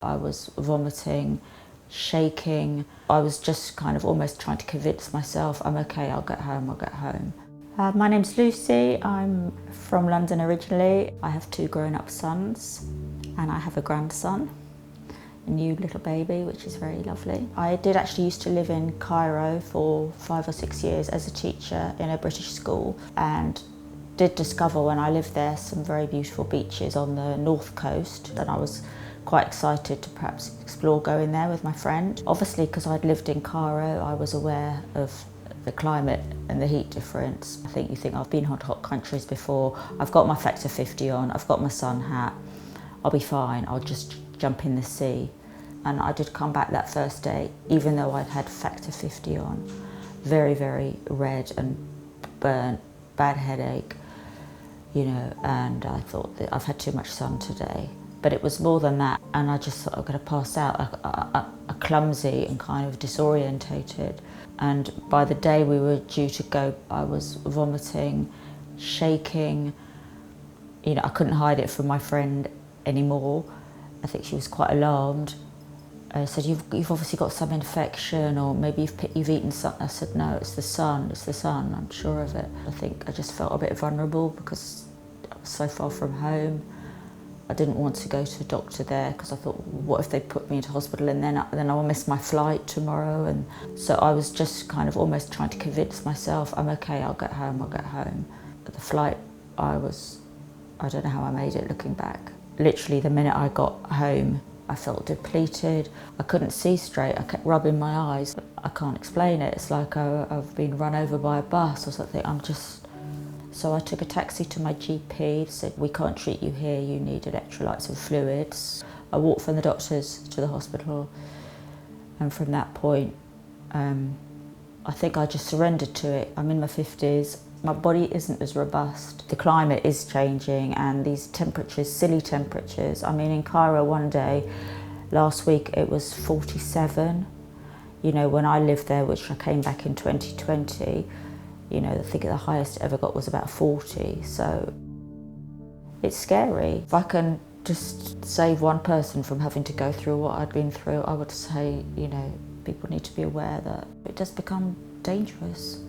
I was vomiting, shaking. I was just kind of almost trying to convince myself, I'm okay, I'll get home, I'll get home. My name's Lucy, I'm from London originally. I have 2 grown-up sons and I have a grandson, a new little baby, which is very lovely. I did actually used to live in Cairo for 5 or 6 years as a teacher in a British school, and did discover when I lived there some very beautiful beaches on the north coast, and I was quite excited to perhaps explore going there with my friend. Obviously, because I'd lived in Cairo, I was aware of the climate and the heat difference. I think you think I've been on hot countries before, I've got my Factor 50 on, I've got my sun hat, I'll be fine, I'll just jump in the sea. And I did come back that first day, even though I'd had Factor 50 on, very, very red and burnt, bad headache, you know, and I thought that I've had too much sun today. But it was more than that, and I just thought I'm going to pass out, clumsy and kind of disorientated. And by the day we were due to go, I was vomiting, shaking. You know, I couldn't hide it from my friend anymore. I think she was quite alarmed. I said, you've obviously got some infection, or maybe you've eaten something. I said, no, it's the sun, I'm sure of it. I think I just felt a bit vulnerable because I was so far from home. I didn't want to go to a doctor there because I thought, what if they put me into hospital and then I will miss my flight tomorrow? And so I was just kind of almost trying to convince myself, I'm okay, I'll get home, I'll get home. But the flight, I don't know how I made it looking back. Literally the minute I got home, I felt depleted. I couldn't see straight. I kept rubbing my eyes. I can't explain it. It's like I've been run over by a bus or something. So I took a taxi to my GP, said, we can't treat you here, you need electrolytes and fluids. I walked from the doctors to the hospital, and from that point, I think I just surrendered to it. I'm in my 50s, my body isn't as robust. The climate is changing, and these temperatures, silly temperatures. I mean, in Cairo one day, last week it was 47. You know, when I lived there, which I came back in 2020, you know, I think the highest it ever got was about 40, so it's scary. If I can just save one person from having to go through what I'd been through, I would say, you know, people need to be aware that it does become dangerous.